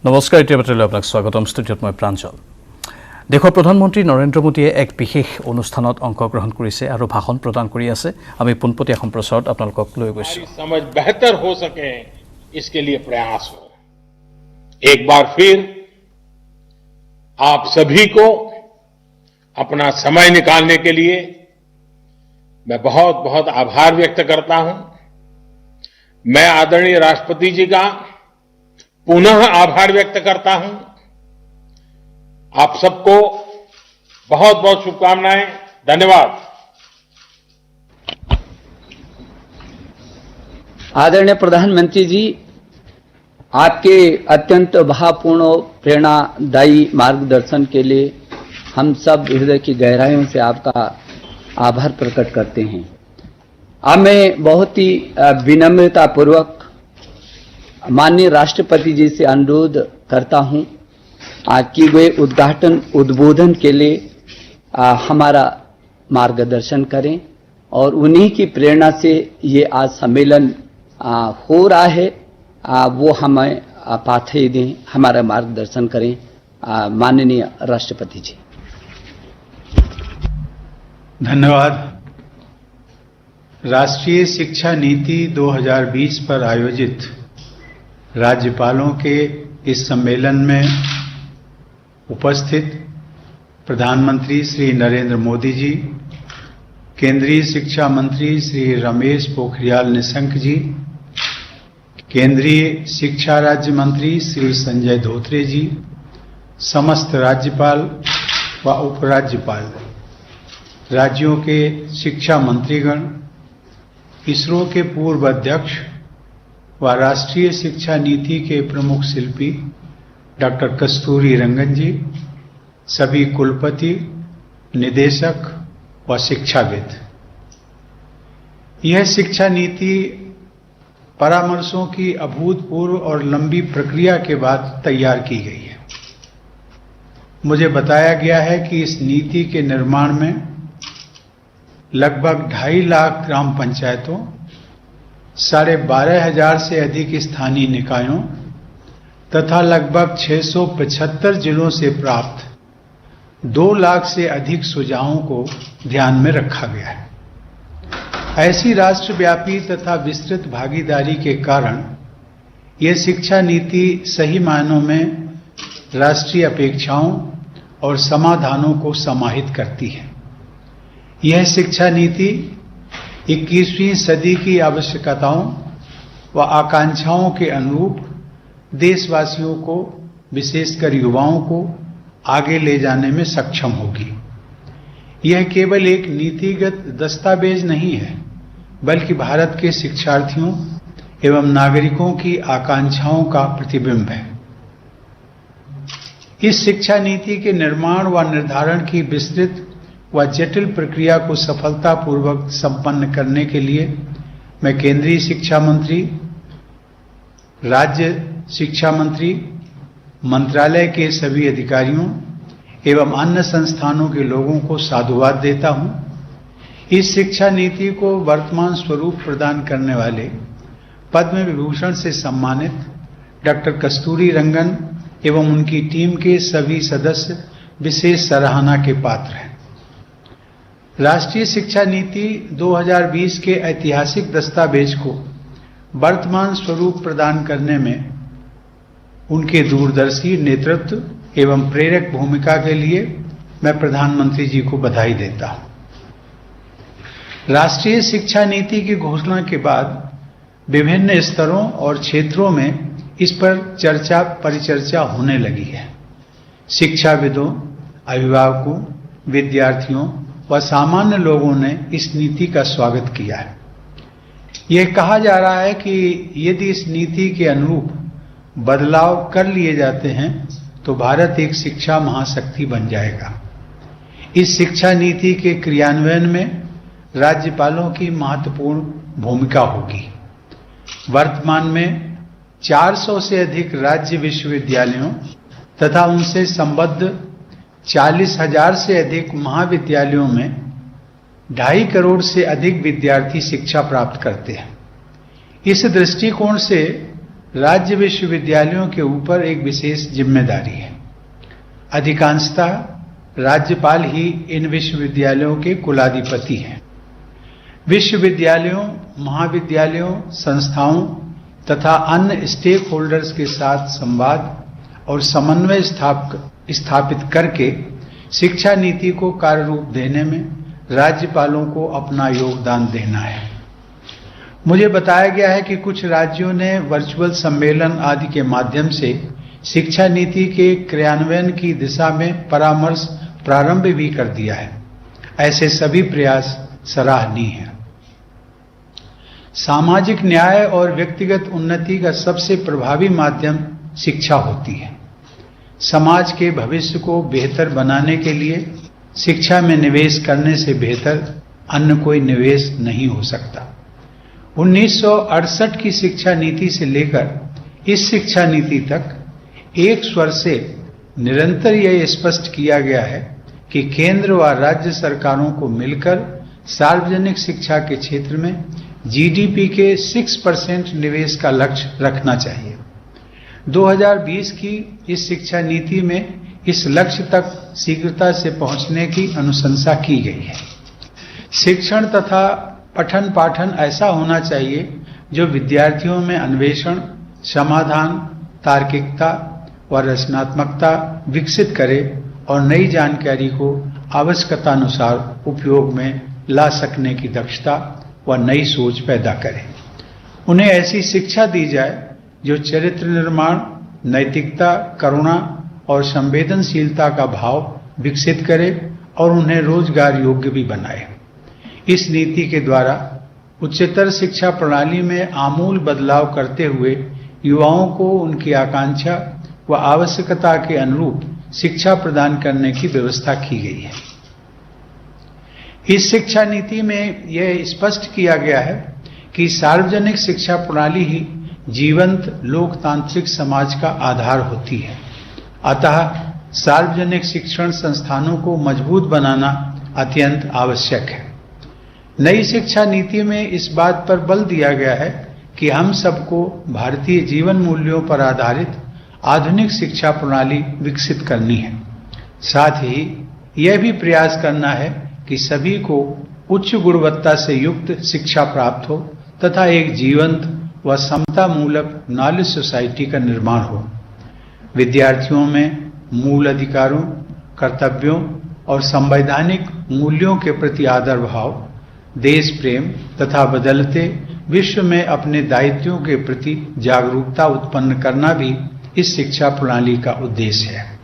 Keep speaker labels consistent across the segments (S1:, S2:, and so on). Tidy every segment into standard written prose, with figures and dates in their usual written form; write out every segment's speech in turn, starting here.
S1: নমস্কাৰ এতিয়া বাতৰিলৈ আপোনাক স্বাগতম ষ্টুডিঅ'ত মই প্ৰাঞ্জল দেশৰ প্ৰধানমন্ত্ৰী নৰেন্দ্ৰ মোদীয়ে এক বিশেষ অনুষ্ঠানত অংশগ্ৰহণ কৰিছে আৰু ভাষণ প্ৰদান কৰি আছে আমি পুনপটীয়া সম্প্ৰচাৰত আপোনালোকক লৈ গৈছো
S2: समझ बेहतर हो सके इसके लिए प्रयास हो एक बार फिर आप सभी को अपना समय निकालने के लिए मैं बहुत बहुत आभार व्यक्त करता हूं मैं आदरणीय राष्ट्रपति जी का पुनः आभार व्यक्त करता हूं आप सबको बहुत बहुत शुभकामनाएं धन्यवाद
S3: आदरणीय प्रधानमंत्री जी आपके अत्यंत भावपूर्ण प्रेरणादायी मार्गदर्शन के लिए हम सब हृदय की गहराइयों से आपका आभार प्रकट करते हैं अब मैं बहुत ही विनम्रता पूर्वक माननीय राष्ट्रपति जी से अनुरोध करता हूं कि वे उद्बोधन के लिए हमारा मार्गदर्शन करें और उन्हीं की प्रेरणा से ये आज सम्मेलन हो रहा है वो हमें पाथेय दें हमारा मार्गदर्शन करें माननीय राष्ट्रपति जी
S4: धन्यवाद राष्ट्रीय शिक्षा नीति 2020 पर आयोजित राज्यपालों के इस सम्मेलन में उपस्थित प्रधानमंत्री श्री नरेंद्र मोदी जी केंद्रीय शिक्षा मंत्री श्री रमेश पोखरियाल निशंक जी केंद्रीय शिक्षा राज्य मंत्री श्री संजय धोत्रे जी समस्त राज्यपाल व उपराज्यपाल राज्यों के शिक्षा मंत्रीगण इसरो के पूर्व अध्यक्ष व राष्ट्रीय शिक्षा नीति के प्रमुख शिल्पी डॉक्टर कस्तूरी रंगन जी सभी कुलपति निदेशक व शिक्षाविद यह शिक्षा नीति परामर्शों की अभूतपूर्व और लंबी प्रक्रिया के बाद तैयार की गई है मुझे बताया गया है कि इस नीति के निर्माण में लगभग 2.5 लाख ग्राम पंचायतों 12,500 से अधिक स्थानीय निकायों तथा लगभग 675 जिलों से प्राप्त 2 लाख से अधिक सुझावों को ध्यान में रखा गया है ऐसी राष्ट्रव्यापी तथा विस्तृत भागीदारी के कारण यह शिक्षा नीति सही मायनों में राष्ट्रीय अपेक्षाओं और समाधानों को समाहित करती है यह शिक्षा नीति 21वीं सदी की आवश्यकताओं व आकांक्षाओं के अनुरूप देशवासियों को विशेषकर युवाओं को आगे ले जाने में सक्षम होगी यह केवल एक नीतिगत दस्तावेज नहीं है बल्कि भारत के शिक्षार्थियों एवं नागरिकों की आकांक्षाओं का प्रतिबिंब है इस शिक्षा नीति के निर्माण व निर्धारण की विस्तृत व जटिल प्रक्रिया को सफलतापूर्वक संपन्न करने के लिए मैं केंद्रीय शिक्षा मंत्री राज्य शिक्षा मंत्री मंत्रालय के सभी अधिकारियों एवं अन्य संस्थानों के लोगों को साधुवाद देता हूं इस शिक्षा नीति को वर्तमान स्वरूप प्रदान करने वाले पद्म विभूषण से सम्मानित डॉक्टर कस्तूरी रंगन एवं उनकी टीम के सभी सदस्य विशेष सराहना के पात्र हैं राष्ट्रीय शिक्षा नीति 2020 के ऐतिहासिक दस्तावेज को वर्तमान स्वरूप प्रदान करने में उनके दूरदर्शी नेतृत्व एवं प्रेरक भूमिका के लिए मैं प्रधानमंत्री जी को बधाई देता हूं राष्ट्रीय शिक्षा नीति की घोषणा के बाद विभिन्न स्तरों और क्षेत्रों में इस पर परिचर्चा होने लगी है शिक्षाविदों अभिभावकों विद्यार्थियों व सामान्य लोगों ने इस नीति का स्वागत किया है यह कहा जा रहा है कि यदि इस नीति के अनुरूप बदलाव कर लिए जाते हैं तो भारत एक शिक्षा महाशक्ति बन जाएगा इस शिक्षा नीति के क्रियान्वयन में राज्यपालों की महत्वपूर्ण भूमिका होगी वर्तमान में 400 से अधिक राज्य विश्वविद्यालयों तथा उनसे संबद्ध 40,000 से अधिक महाविद्यालयों में 2.5 करोड़ से अधिक विद्यार्थी शिक्षा प्राप्त करते हैं इस दृष्टिकोण से राज्य विश्वविद्यालयों के ऊपर एक विशेष जिम्मेदारी है। अधिकांशतः राज्यपाल ही इन विश्वविद्यालयों के कुलाधिपति हैं। विश्वविद्यालयों, महाविद्यालयों, संस्थाओं तथा अन्य स्टेक होल्डर्स के साथ संवाद और समन्वय स्थापित करके शिक्षा नीति को कार्य रूप देने में राज्यपालों को अपना योगदान देना है। मुझे बताया गया है कि कुछ राज्यों ने वर्चुअल सम्मेलन आदि के माध्यम से शिक्षा नीति के क्रियान्वयन की दिशा में परामर्श प्रारंभ भी कर दिया है। ऐसे सभी प्रयास सराहनीय हैं। सामाजिक न्याय और व्यक्तिगत उन्नति का सबसे प्रभावी माध्यम शिक्षा होती है। समाज के भविष्य को बेहतर बनाने के लिए शिक्षा में निवेश करने से बेहतर अन्य कोई निवेश नहीं हो सकता। 1968 की शिक्षा नीति से लेकर इस शिक्षा नीति तक एक स्वर से निरंतर यह स्पष्ट किया गया है कि केंद्र व राज्य सरकारों को मिलकर सार्वजनिक शिक्षा के क्षेत्र में जीडीपी के 6% निवेश का लक्ष्य रखना चाहिए। 2020 की इस शिक्षा नीति में इस लक्ष्य तक शीघ्रता से पहुंचने की अनुशंसा की गई है। शिक्षण तथा पठन पाठन ऐसा होना चाहिए जो विद्यार्थियों में अन्वेषण, समाधान, तार्किकता व रचनात्मकता विकसित करे और नई जानकारी को आवश्यकतानुसार उपयोग में ला सकने की दक्षता व नई सोच पैदा करे। उन्हें ऐसी शिक्षा दी जाए जो चरित्र निर्माण, नैतिकता, करुणा और संवेदनशीलता का भाव विकसित करे और उन्हें रोजगार योग्य भी बनाए। इस नीति के द्वारा उच्चतर शिक्षा प्रणाली में आमूल बदलाव करते हुए युवाओं को उनकी आकांक्षा व आवश्यकता के अनुरूप शिक्षा प्रदान करने की व्यवस्था की गई है। इस शिक्षा नीति में यह स्पष्ट किया गया है कि सार्वजनिक शिक्षा प्रणाली ही जीवंत लोकतांत्रिक समाज का आधार होती है। अतः सार्वजनिक शिक्षण संस्थानों को मजबूत बनाना अत्यंत आवश्यक है। नई शिक्षा नीति में इस बात पर बल दिया गया है कि हम सबको भारतीय जीवन मूल्यों पर आधारित आधुनिक शिक्षा प्रणाली विकसित करनी है। साथ ही यह भी प्रयास करना है कि सभी को उच्च गुणवत्ता से युक्त शिक्षा प्राप्त हो तथा एक जीवंत व समतामूलक नॉलेज सोसाइटी का निर्माण हो। विद्यार्थियों में मूल अधिकारों, कर्तव्यों और संवैधानिक मूल्यों के प्रति आदर भाव, देश प्रेम तथा बदलते विश्व में अपने दायित्वों के प्रति जागरूकता उत्पन्न करना भी इस शिक्षा प्रणाली का उद्देश्य है।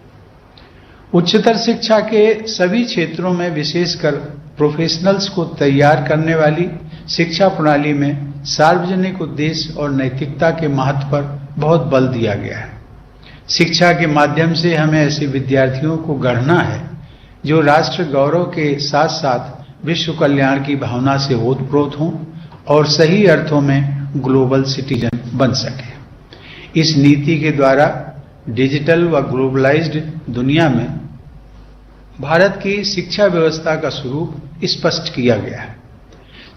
S4: उच्चतर शिक्षा के सभी क्षेत्रों में विशेषकर प्रोफेशनल्स को तैयार करने वाली शिक्षा प्रणाली में सार्वजनिक उद्देश्य और नैतिकता के महत्व पर बहुत बल दिया गया है। शिक्षा के माध्यम से हमें ऐसे विद्यार्थियों को गढ़ना है जो राष्ट्र गौरव के साथ साथ विश्व कल्याण की भावना से ओतप्रोत हों और सही अर्थों में ग्लोबल सिटीजन बन सके। इस नीति के द्वारा डिजिटल व ग्लोबलाइज्ड दुनिया में भारत की शिक्षा व्यवस्था का स्वरूप स्पष्ट किया गया है।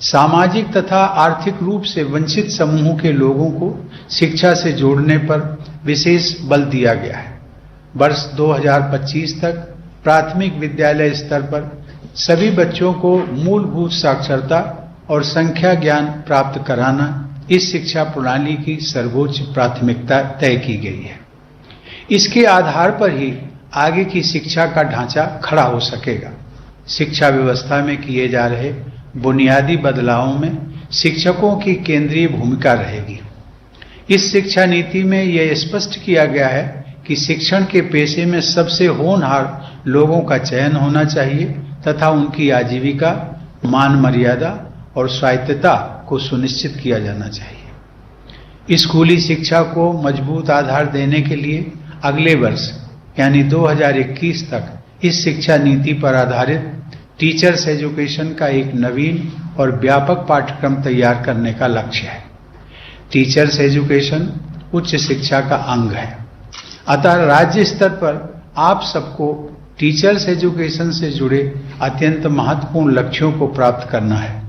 S4: सामाजिक तथा आर्थिक रूप से वंचित समूहों के लोगों को शिक्षा से जोड़ने पर विशेष बल दिया गया है। वर्ष 2025 तक प्राथमिक विद्यालय स्तर पर सभी बच्चों को मूलभूत साक्षरता और संख्या ज्ञान प्राप्त कराना इस शिक्षा प्रणाली की सर्वोच्च प्राथमिकता तय की गई है। इसके आधार पर ही आगे की शिक्षा का ढांचा खड़ा हो सकेगा। शिक्षा व्यवस्था में किए जा रहे बुनियादी बदलावों में शिक्षकों की केंद्रीय भूमिका रहेगी। इस शिक्षा नीति में यह स्पष्ट किया गया है कि शिक्षण के पेशे में सबसे होनहार लोगों का चयन होना चाहिए तथा उनकी आजीविका, मान मर्यादा और स्वायत्तता को सुनिश्चित किया जाना चाहिए। स्कूली शिक्षा को मजबूत आधार देने के लिए अगले वर्ष यानी 2021 तक इस शिक्षा नीति पर आधारित टीचर्स एजुकेशन का एक नवीन और व्यापक पाठ्यक्रम तैयार करने का लक्ष्य है। टीचर्स एजुकेशन उच्च शिक्षा का अंग है। अतः राज्य स्तर पर आप सबको टीचर्स एजुकेशन से जुड़े अत्यंत महत्वपूर्ण लक्ष्यों को प्राप्त करना है।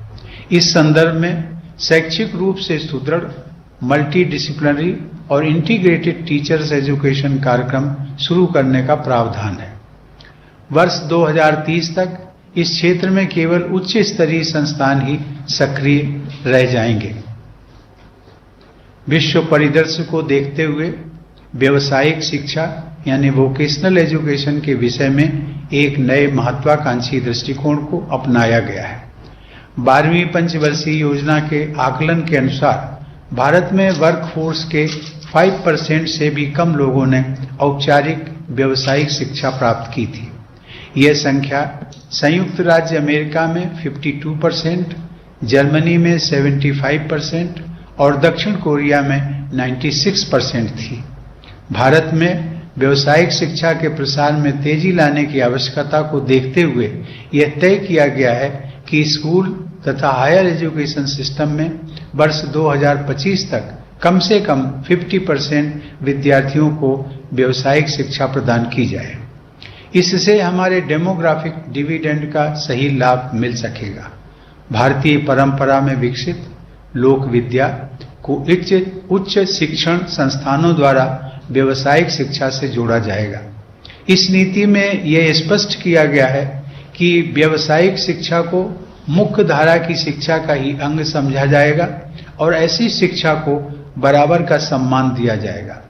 S4: इस संदर्भ में शैक्षिक रूप से सुदृढ़, मल्टी डिसिप्लिनरी और इंटीग्रेटेड टीचर्स एजुकेशन कार्यक्रम शुरू करने का प्रावधान है। वर्ष 2030 तक इस क्षेत्र में केवल उच्च स्तरीय संस्थान ही सक्रिय रह जाएंगे। विश्व परिदृश्य को देखते हुए व्यावसायिक शिक्षा यानी वोकेशनल एजुकेशन के विषय में एक नए महत्वाकांक्षी दृष्टिकोण को अपनाया गया है। 12वीं पंचवर्षीय योजना के आकलन के अनुसार भारत में वर्कफोर्स के 5% से भी कम लोगों ने औपचारिक व्यावसायिक शिक्षा प्राप्त की थी। यह संख्या संयुक्त राज्य अमेरिका में 52%, जर्मनी में 75% और दक्षिण कोरिया में 96% थी। भारत में व्यावसायिक शिक्षा के प्रसार में तेजी लाने की आवश्यकता को देखते हुए यह तय किया गया है कि स्कूल तथा हायर एजुकेशन सिस्टम में वर्ष 2025 तक कम से कम 50% विद्यार्थियों को व्यावसायिक शिक्षा प्रदान की जाए। इससे हमारे डेमोग्राफिक डिविडेंड का सही लाभ मिल सकेगा। भारतीय परंपरा में विकसित लोक विद्या को उच्च शिक्षण संस्थानों द्वारा व्यावसायिक शिक्षा से जोड़ा जाएगा। इस नीति में यह स्पष्ट किया गया है कि व्यावसायिक शिक्षा को मुख्य धारा की शिक्षा का ही अंग समझा जाएगा और ऐसी शिक्षा को बराबर का सम्मान दिया जाएगा।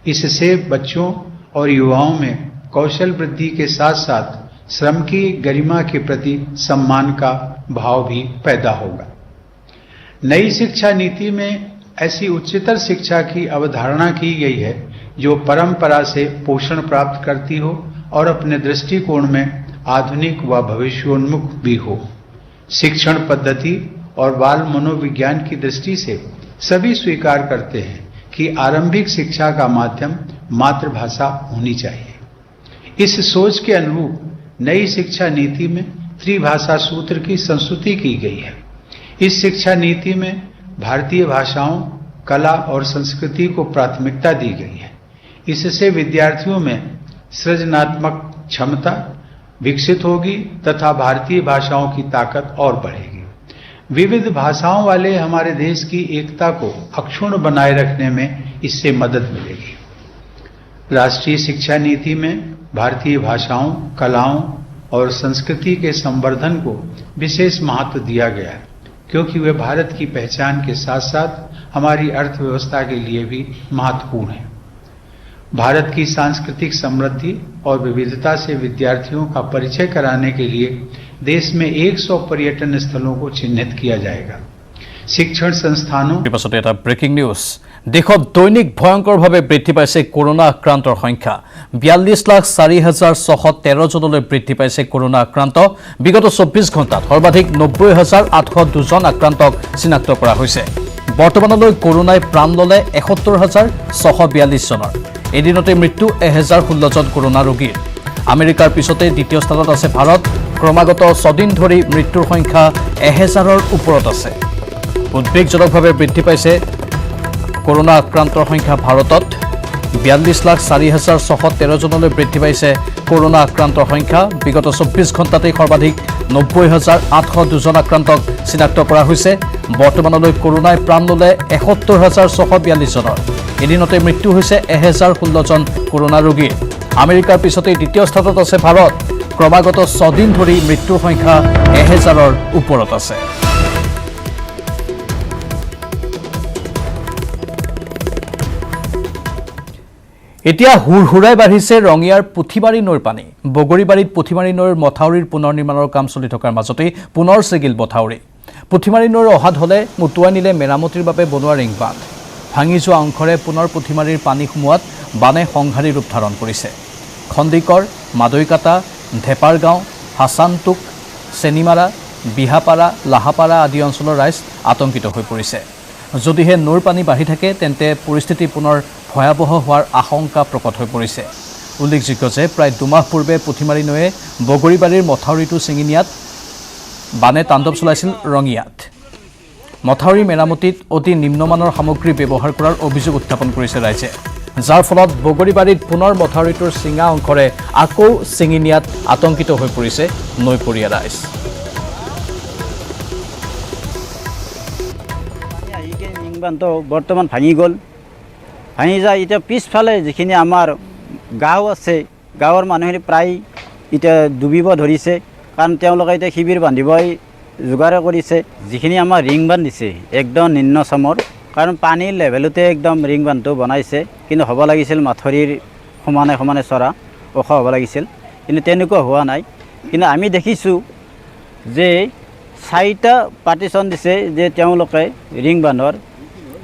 S4: इससे बच्चों और युवाओं में कौशल वृद्धि के साथ साथ श्रम की गरिमा के प्रति सम्मान का भाव भी पैदा होगा। नई शिक्षा नीति में ऐसी उच्चतर शिक्षा की अवधारणा की गई है जो परंपरा से पोषण प्राप्त करती हो और अपने दृष्टिकोण में आधुनिक व भविष्योन्मुख भी हो। शिक्षण पद्धति और बाल मनोविज्ञान की दृष्टि से सभी स्वीकार करते हैं कि आरंभिक शिक्षा का माध्यम मातृभाषा होनी चाहिए। इस सोच के अनुरूप नई शिक्षा नीति में त्रिभाषा सूत्र की संस्तुति की गई है। इस शिक्षा नीति में भारतीय भाषाओं, कला और संस्कृति को प्राथमिकता दी गई है। इससे विद्यार्थियों में सृजनात्मक क्षमता विकसित होगी तथा भारतीय भाषाओं की ताकत और बढ़ेगी। विविध भाषाओं वाले हमारे देश की एकता को अक्षुण्ण बनाए रखने में इससे मदद मिलेगी। राष्ट्रीय शिक्षा नीति में भारतीय भाषाओं, कलाओं और संस्कृति के संवर्धन को विशेष महत्व दिया गया है, क्योंकि वे भारत की पहचान के साथ साथ हमारी अर्थव्यवस्था के लिए भी महत्वपूर्ण है। भारत की सांस्कृतिक समृद्धि और विविधता से विद्यार्थियों का परिचय कराने के लिए देश में 100 पर्यटन स्थलों को चिन्हित किया जाएगा। शिक्षण संस्थानों
S1: पाছতে এটা ব্রেকিং নিউজ। দেশত দৈনিক ভয়ঙ্কৰভাৱে বৃদ্ধি পাইছে কৰোনা আক্ৰান্তৰ সংখ্যা। 42,04,613 জনলৈ বৃদ্ধি পাইছে কৰোনা আক্ৰান্ত। বিগত 24 ঘণ্টাত সৰ্বাধিক 90,802 জন আক্ৰান্তক চিনাক্ত কৰা হৈছে। বৰ্তমানলৈ কৰোনাই প্ৰাণ ল'লে 71,642 জনৰ। এদিনতে মৃত্যু 1016 জন কৰোনা ৰোগীৰ। আমেৰিকাৰ পিছতে দ্বিতীয় স্থানত আছে ভাৰত। ক্ৰমাগত 6 দিন ধৰি মৃত্যুৰ সংখ্যা 1000ৰ ওপৰত আছে। উদ্বেগজনকভাৱে বৃদ্ধি পাইছে কৰোনা আক্ৰান্তৰ সংখ্যা ভাৰতত। 42,04,613 জনলৈ বৃদ্ধি পাইছে কৰোনা আক্ৰান্তৰ সংখ্যা। বিগত 24 ঘণ্টাতেই সৰ্বাধিক 90,802 জন আক্ৰান্তক চিনাক্ত কৰা হৈছে। বৰ্তমানলৈ কৰোনাই প্ৰাণ ল'লে 71,642 জনৰ। এদিনতে মৃত্যু হৈছে 1016 জন কৰোনা ৰোগীৰ। আমেৰিকাৰ পিছতেই দ্বিতীয় স্থানত আছে ভাৰত। ক্ৰমাগত 6 দিন ধৰি মৃত্যুৰ সংখ্যা 1000ৰ ওপৰত আছে। এতিয়া হুৰহুৰাই বাঢ়িছে ৰঙিয়াৰ পুথিমাৰী নৈৰ পানী। বগৰীবাৰীত পুথিমাৰী নৈৰ মথাউৰিৰ পুনৰ নিৰ্মাণৰ কাম চলি থকাৰ মাজতেই পুনৰ ছিগিল মথাউৰি। পুথিমাৰী নৈৰ অহাত হ'লে উটুৱাই নিলে মেৰামতিৰ বাবে বনোৱা ৰিং বান্ধ। ভাঙি যোৱা অংশৰে পুনৰ পুথিমাৰীৰ পানী সোমোৱাত বানে সংঘাৰী ৰূপ ধাৰণ কৰিছে। খন্দিকৰ, মাদৈকাটা, ঢেপাৰগাঁও, হাছানটুক, চেনিমাৰা, বিহাপাৰা, লাহাপাৰা আদি অঞ্চলৰ ৰাইজ আতংকিত হৈ পৰিছে। যদিহে নৈৰ পানী বাঢ়ি থাকে তেন্তে পৰিস্থিতি পুনৰ ভয়াৱহ হোৱাৰ আশংকা প্ৰকট হৈ পৰিছে। উল্লেখযোগ্য যে প্ৰায় 2 মাহ পূৰ্বে পুথিমাৰী নৈয়ে বগৰীবাৰীৰ মথাউৰিটো ছিঙি নিয়াত বানে তাণ্ডৱ চলাইছিল ৰঙিয়াত। মথাউৰি মেৰামতিত অতি নিম্নমানৰ সামগ্ৰী ব্যৱহাৰ কৰাৰ অভিযোগ উত্থাপন কৰিছে ৰাইজে, যাৰ ফলত বগৰীবাৰীত পুনৰ মথাউৰিটোৰ ছিঙা অংশৰে আকৌ ছিঙি নিয়াত আতংকিত হৈ পৰিছে নৈপৰীয়া ৰাইজ।
S5: বান্ধটো বৰ্তমান ভাঙি গ'ল। ভাঙি যায় এতিয়া পিছফালে যিখিনি আমাৰ গাঁও আছে, গাঁৱৰ মানুহখিনি প্ৰায় এতিয়া ডুবিব ধৰিছে, কাৰণ তেওঁলোকে এতিয়া শিবিৰ বান্ধিবই যোগাৰ কৰিছে। যিখিনি আমাৰ ৰিং বান্ধ দিছে একদম নিম্ন চামৰ, কাৰণ পানীৰ লেভেলতে একদম ৰিং বান্ধটো বনাইছে, কিন্তু হ'ব লাগিছিল মাথৰিৰ সমানে সমানে চৰা ওখ হ'ব লাগিছিল, কিন্তু তেনেকুৱা হোৱা নাই। কিন্তু আমি দেখিছোঁ যে 4টা পাৰ্টিশ্যন দিছে যে তেওঁলোকে ৰিং বান্ধৰ,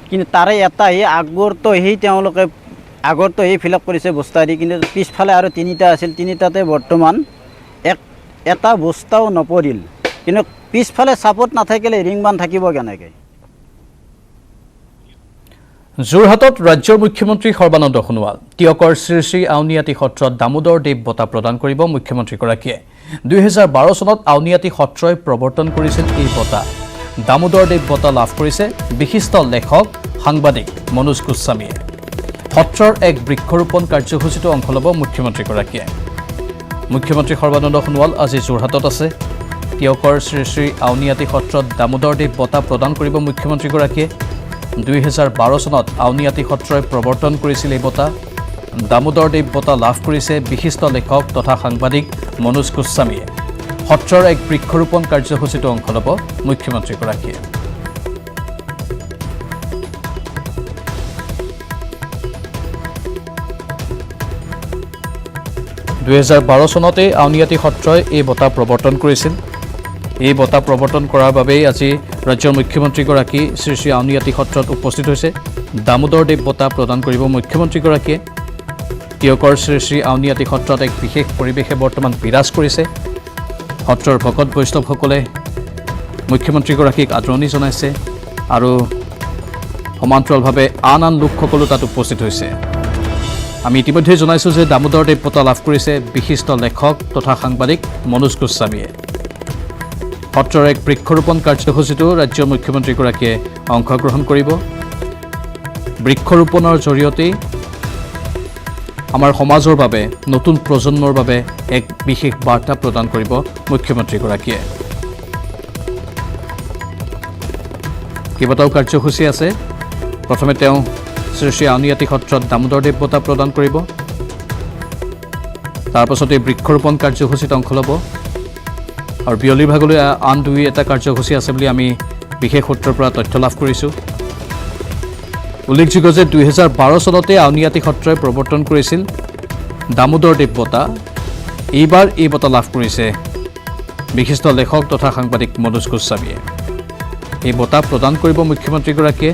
S5: কিন্তু তাৰে এটাই আগৰটো ফিল আপ কৰিছে বস্তা দি, কিন্তু পিছফালে আৰু 3টা আছিল, 3টাতে বৰ্তমান এটা বস্তাও নপৰিল। কিন্তু পিছফালে ছাপোৰ্ট নাথাকিলে ৰিং বান্ধ থাকিব কেনেকৈ?
S1: যোৰহাটত ৰাজ্যৰ মুখ্যমন্ত্ৰী সৰ্বানন্দ সোণোৱাল টিয়কৰ শ্ৰী শ্ৰী আউনীআটী সত্ৰত দামোদৰ দেৱ বঁটা প্ৰদান কৰিব মুখ্যমন্ত্ৰীগৰাকীয়ে। 2012 চনত আউনীআটী সত্ৰই প্ৰৱৰ্তন কৰিছিল এই বঁটা। দামোদৰ দেৱ বঁটা লাভ কৰিছে বিশিষ্ট লেখক সাংবাদিক মনোজ গোস্বামীয়ে। সত্ৰৰ এক বৃক্ষৰোপণ কাৰ্যসূচীতো অংশ ল'ব মুখ্যমন্ত্ৰীগৰাকীয়ে। মুখ্যমন্ত্ৰী সৰ্বানন্দ সোণোৱাল আজি যোৰহাটত আছে। টিয়কৰ শ্ৰী শ্ৰী আউনীআটী সত্ৰত দামোদৰ দেৱ বঁটা প্ৰদান কৰিব মুখ্যমন্ত্ৰীগৰাকীয়ে। 2012 চনত আউনীআটী সত্ৰই প্ৰৱৰ্তন কৰিছিল এই বঁটা। দামোদৰ দেৱ বঁটা লাভ কৰিছে বিশিষ্ট লেখক তথা সাংবাদিক মনোজ গোস্বামীয়ে। সত্ৰৰ এক বৃক্ষৰোপণ কাৰ্যসূচীতো অংশ ল'ব মুখ্যমন্ত্ৰীগৰাকীয়ে। চনতে আউনীআটী সত্ৰই এই বঁটা প্ৰৱৰ্তন কৰিছিল। এই বঁটা প্ৰৱৰ্তন কৰাৰ বাবেই আজি ৰাজ্যৰ মুখ্যমন্ত্ৰীগৰাকী শ্ৰী শ্ৰী আউনীআটী সত্ৰত উপস্থিত হৈছে। দামোদৰ দেৱ বঁটা প্ৰদান কৰিব মুখ্যমন্ত্ৰীগৰাকীয়ে। টিয়কৰ শ্ৰী শ্ৰী আউনীআটী সত্ৰত এক বিশেষ পৰিৱেশে বৰ্তমান বিৰাজ কৰিছে। সত্ৰৰ ভকত বৈষ্ণৱসকলে মুখ্যমন্ত্ৰীগৰাকীক আদৰণি জনাইছে আৰু সমান্তৰালভাৱে আন লোকসকলো তাত উপস্থিত হৈছে। আমি ইতিমধ্যে জনাইছোঁ যে দামোদৰ দেৱ বঁটা লাভ কৰিছে বিশিষ্ট লেখক তথা সাংবাদিক মনোজ গোস্বামীয়ে। সত্ৰৰ এক বৃক্ষৰোপণ কাৰ্যসূচীতো ৰাজ্যৰ মুখ্যমন্ত্ৰীগৰাকীয়ে অংশগ্ৰহণ কৰিব। বৃক্ষৰোপণৰ জৰিয়তেই আমাৰ সমাজৰ বাবে, নতুন প্ৰজন্মৰ বাবে এক বিশেষ বাৰ্তা প্ৰদান কৰিব মুখ্যমন্ত্ৰীগৰাকীয়ে। কেইবাটাও কাৰ্যসূচী আছে। প্ৰথমে তেওঁ শ্ৰী শ্ৰী আউনীআটী সত্ৰত দামোদৰ দেৱ বঁটা প্ৰদান কৰিব। তাৰ পাছতে বৃক্ষৰোপণ কাৰ্যসূচীত অংশ ল'ব আৰু বিয়লিৰ ভাগলৈ আন এটা কাৰ্যসূচী আছে বুলি আমি বিশেষ সূত্ৰৰ পৰা তথ্য লাভ কৰিছোঁ। উল্লেখযোগ্য যে 2012 চনতে আউনীআটী সত্ৰই প্ৰৱৰ্তন কৰিছিল দামোদৰ দেৱ বঁটা। এইবাৰ এই বঁটা লাভ কৰিছে বিশিষ্ট লেখক তথা সাংবাদিক মনোজ গোস্বামীয়ে। এই বঁটা প্ৰদান কৰিব মুখ্যমন্ত্ৰীগৰাকীয়ে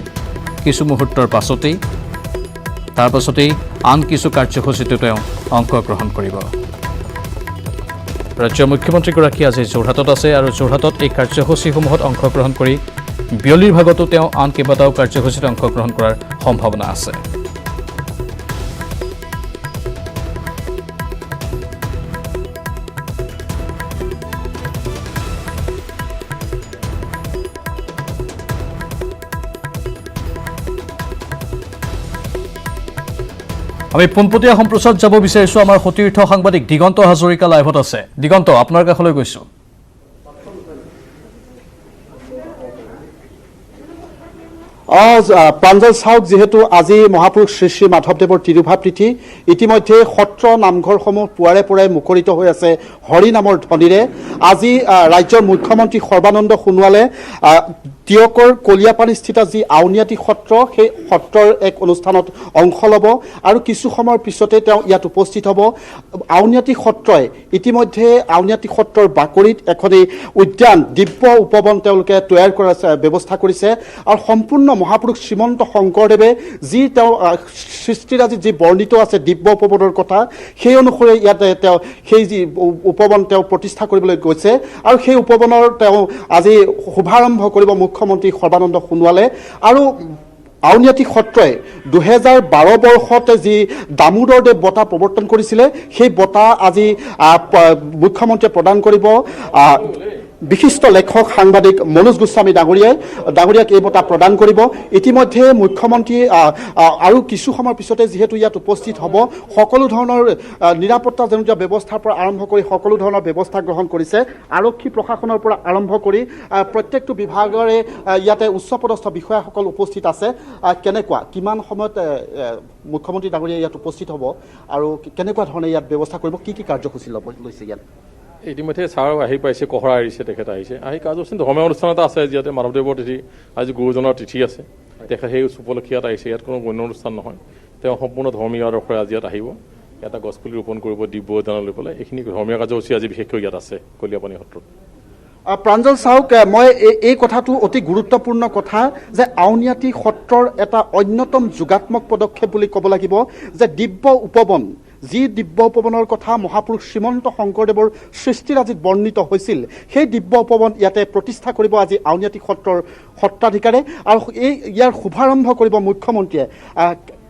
S1: কিছু মুহূৰ্তৰ পাছতেই। তাৰ পাছতেই আন কিছু কাৰ্যসূচীতো তেওঁ অংশগ্ৰহণ কৰিব। ৰাজ্যৰ মুখ্যমন্ত্ৰীগৰাকী আজি যোৰহাটত আছে আৰু যোৰহাটত এই কাৰ্যসূচীসমূহত অংশগ্ৰহণ কৰি বিয়লিৰ ভাগতো তেওঁ আন কেইবাটাও কাৰ্যসূচীত অংশগ্ৰহণ কৰাৰ সম্ভাৱনা আছে। আমি পোনপটীয়া সম্প্ৰচাৰত যাব বিচাৰিছোঁ। আমাৰ সতীৰ্থ সাংবাদিক দিগন্ত হাজৰিকা লাইভত আছে। দিগন্ত, আপোনাৰ কাষলৈ গৈছোঁ।
S6: প্ৰাঞ্জল চাওক, যিহেতু আজি মহাপুৰুষ শ্ৰী শ্ৰী মাধৱদেৱৰ তিৰুভাৱ তিথি, ইতিমধ্যে সত্ৰ নামঘৰসমূহ পুৱাৰে পৰাই মুখৰিত হৈ আছে হৰি নামৰ ধ্বনিৰে। আজি ৰাজ্যৰ মুখ্যমন্ত্ৰী সৰ্বানন্দ সোণোৱালে টিয়কৰ কলিয়াপানীস্থিত যি আউনীআটী সত্ৰ, সেই সত্ৰৰ এক অনুষ্ঠানত অংশ ল'ব আৰু কিছু সময়ৰ পিছতে তেওঁ ইয়াত উপস্থিত হ'ব। আউনীআটী সত্ৰই ইতিমধ্যে আউনীআটী সত্ৰৰ বাকৰিত এখনি উদ্যান, দিব্য উপবন তেওঁলোকে তৈয়াৰ কৰাৰ ব্যৱস্থা কৰিছে আৰু সম্পূৰ্ণ মহাপুৰুষ শ্ৰীমন্ত শংকৰদেৱে যি তেওঁ সৃষ্টিৰাজিত যি বৰ্ণিত আছে দিব্য উপবনৰ কথা, সেই অনুসৰি ইয়াতে তেওঁ সেই যি উপবন তেওঁ প্ৰতিষ্ঠা কৰিবলৈ গৈছে আৰু সেই উপবনৰ তেওঁ আজি শুভাৰম্ভ কৰিব মুখ্যমন্ত্ৰী সৰ্বানন্দ সোণোৱালে। আৰু আউনীআটী সত্ৰই 2012 বৰ্ষত যি দামোদৰ দেৱ বঁটা প্ৰৱৰ্তন কৰিছিলে, সেই বঁটা আজি মুখ্যমন্ত্ৰীয়ে প্ৰদান কৰিব। বিশিষ্ট লেখক সাংবাদিক মনোজ গোস্বামী ডাঙৰীয়াক এই বঁটা প্ৰদান কৰিব। ইতিমধ্যে মুখ্যমন্ত্ৰী আৰু কিছু সময়ৰ পিছতে যিহেতু ইয়াত উপস্থিত হ'ব, সকলো ধৰণৰ নিৰাপত্তাজনিত ব্যৱস্থাৰ পৰা আৰম্ভ কৰি সকলো ধৰণৰ ব্যৱস্থা গ্ৰহণ কৰিছে। আৰক্ষী প্ৰশাসনৰ পৰা আৰম্ভ কৰি প্ৰত্যেকটো বিভাগৰে ইয়াতে উচ্চপদস্থ বিষয়াসকল উপস্থিত আছে। কেনেকুৱা কিমান সময়ত মুখ্যমন্ত্ৰী ডাঙৰীয়া ইয়াত উপস্থিত হ'ব আৰু কেনেকুৱা ধৰণে ইয়াত ব্যৱস্থা কৰিব, কি কাৰ্যসূচী লৈছে ইয়াত?
S7: ইতিমধ্যে ছাৰ আহি পাইছে, কহৰা এৰিছে, তেখেত আহিছে। আহি কাৰ্যসূচী ধৰ্মীয় অনুষ্ঠান এটা আছে, যিহেতু মাধৱদেৱৰ তিথি, আজি গুৰুজনৰ তিথি আছে, তেখেত সেই উপলক্ষে ইয়াত আহিছে। ইয়াত কোনো গণ্য অনুষ্ঠান নহয়, তেওঁ সম্পূৰ্ণ ধৰ্মীয় আদৰ্শৰে আজি ইয়াত আহিব, এটা গছপুলি ৰোপণ কৰিব দিব্য উদ্যানলৈ লৈ পেলাই। এইখিনি ধৰ্মীয় কাৰ্যসূচী আজি বিশেষকৈ ইয়াত আছে কলিয়াপানী সত্ৰত।
S6: প্ৰাঞ্জল চাওক, মই এই কথাটো অতি গুৰুত্বপূৰ্ণ কথা যে আউনীআটী সত্ৰৰ এটা অন্যতম যোগাত্মক পদক্ষেপ বুলি ক'ব লাগিব যে দিব্য উপবন, যি দিব্য উপবনৰ কথা মহাপুৰুষ শ্ৰীমন্ত শংকৰদেৱৰ সৃষ্টিৰাজিত বৰ্ণিত হৈছিল, সেই দিব্য উপবন ইয়াতে প্ৰতিষ্ঠা কৰিব আজি আউনীআটী সত্ৰৰ সত্ৰাধিকাৰে আৰু ইয়াৰ শুভাৰম্ভ কৰিব মুখ্যমন্ত্ৰীয়ে।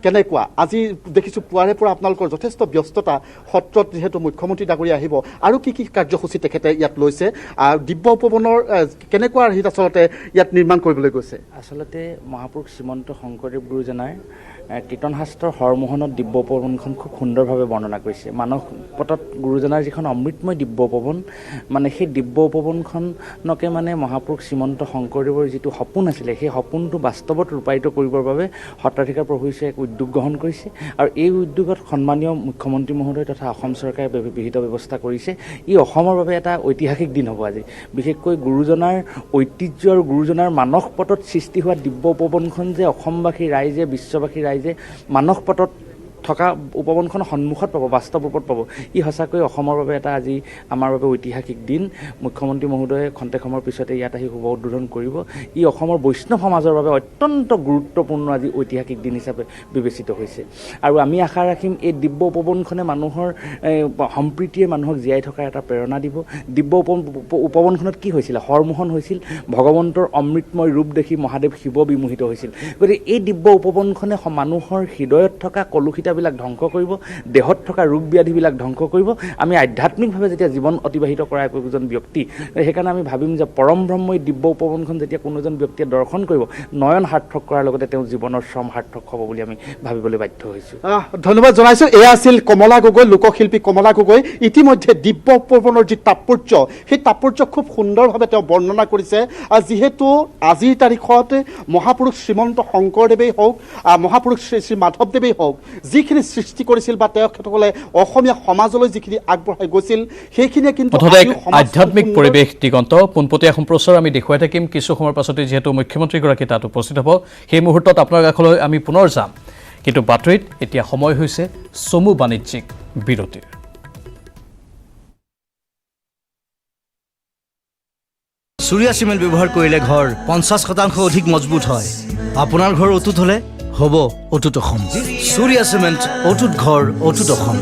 S6: কেনেকুৱা আজি দেখিছোঁ পুৱাৰে পৰা আপোনালোকৰ যথেষ্ট ব্যস্ততা, সত্ৰত যিহেতু মুখ্যমন্ত্ৰী ডাঙৰীয়া আহিব, আৰু কি কাৰ্যসূচী তেখেতে ইয়াত লৈছে? দিব্য উপবনৰ কেনেকুৱা হেৰিত আচলতে ইয়াত নিৰ্মাণ কৰিবলৈ গৈছে?
S8: আচলতে মহাপুৰুষ শ্ৰীমন্ত শংকৰদেৱ গুৰুজনাৰ কীৰ্তন শাস্ত্ৰৰ হৰমোহনত দিব্য উপবনখন খুব সুন্দৰভাৱে বৰ্ণনা কৰিছে। মানস পটত গুৰুজনাৰ যিখন অমৃতময় দিব্য উপবন, মানে সেই দিব্য উপবনখনকে মানে মহাপুৰুষ শ্ৰীমন্ত শংকৰদেৱৰ যিটো সপোন আছিলে, সেই সপোনটো বাস্তৱত ৰূপায়িত কৰিবৰ বাবে সত্ৰাধিকাৰ প্ৰভু ঈশ্বৰে এক উদ্যোগ গ্ৰহণ কৰিছে। আৰু এই উদ্যোগত সন্মানীয় মুখ্যমন্ত্ৰী মহোদয় তথা অসম চৰকাৰে বিহিত ব্যৱস্থা কৰিছে। ই অসমৰ বাবে এটা ঐতিহাসিক দিন হ'ব আজি। বিশেষকৈ গুৰুজনাৰ ঐতিহ্য আৰু গুৰুজনাৰ মানস পটত সৃষ্টি হোৱা দিব্য উপবনখন যে অসমবাসী ৰাইজে, বিশ্ববাসী ৰাইজে মানস পটত থকা উপবনখন সন্মুখত পাব, বাস্তৱ ৰূপত পাব, ই সঁচাকৈ অসমৰ বাবে এটা আজি আমাৰ বাবে ঐতিহাসিক দিন। মুখ্যমন্ত্ৰী মহোদয়ে খন্তেক সময়ৰ পিছতে ইয়াত আহি শুভ উদ্বোধন কৰিব। ই অসমৰ বৈষ্ণৱ সমাজৰ বাবে অত্যন্ত গুৰুত্বপূৰ্ণ আজি ঐতিহাসিক দিন হিচাপে বিবেচিত হৈছে। আৰু আমি আশা ৰাখিম এই দিব্য উপবনখনে মানুহৰ সম্প্ৰীতিয়ে মানুহক জীয়াই থকাৰ এটা প্ৰেৰণা দিব। দিব্য উপবনখনত কি হৈছিলে? হৰমোহন হৈছিল, ভগৱন্তৰ অমৃতময় ৰূপ দেখি মহাদেৱ শিৱ বিমোহিত হৈছিল। গতিকে এই দিব্য উপবনখনে মানুহৰ হৃদয়ত থকা কলুষিতাবিলাক ধ্বংস কৰিব, দেহত থকা ৰোগ ব্যাধিবিলাক ধ্বংস কৰিব। আমি আধ্যাত্মিকভাৱে যেতিয়া জীৱন অতিবাহিত কৰা একোজন ব্যক্তি, সেইকাৰণে আমি ভাবিম যে পৰম ব্ৰহ্মই দিব্য উপবনখন যেতিয়া কোনো এজন ব্যক্তিয়ে দৰ্শন কৰিব, নয়ন সাৰ্থক কৰাৰ লগতে তেওঁৰ জীৱনৰ শ্ৰম সাৰ্থক হ'ব বুলি আমি ভাবিবলৈ বাধ্য হৈছোঁ।
S6: ধন্যবাদ জনাইছোঁ। এয়া আছিল কমলা গগৈ, লোকশিল্পী কমলা গগৈ। ইতিমধ্যে দিব্য উপবনৰ যি তাৎপৰ্য, সেই তাৎপৰ্য খুব সুন্দৰভাৱে তেওঁ বৰ্ণনা কৰিছে। যিহেতু আজিৰ তাৰিখত মহাপুৰুষ শ্ৰীমন্ত শংকৰদেৱেই হওক, মহাপুৰুষ শ্ৰী মাধৱদেৱেই হওক, যিখিনি সৃষ্টি কৰিছিল বা তেখেতসকলে অসমীয়া সমাজলৈ যিখিনি আগবঢ়াই গৈছিল, সেইখিনিয়ে কিন্তু
S1: আধ্যাত্মিক পৰিৱেশ দিগন্ত পোনপটীয়া সম্প্ৰচাৰ আমি দেখুৱাই থাকিম। কিছু সময়ৰ পাছতে যিহেতু মুখ্যমন্ত্ৰীগৰাকী তাত উপস্থিত হ'ব, সেই মুহূৰ্তত আপোনাৰ কাষলৈ আমি পুনৰ যাম। কিন্তু বাতৰিত এতিয়া সময় হৈছে চমু বাণিজ্যিক বিৰতিৰ।
S9: চুৰিয়া চিমেণ্ট ব্যৱহাৰ কৰিলে ঘৰ 50% অধিক মজবুত হয়। আপোনাৰ ঘৰ অটুট হ'লে হ'ব অটুট অসম। চুৰিয়া চিমেণ্ট, অটুট ঘৰ, অটুট অসম।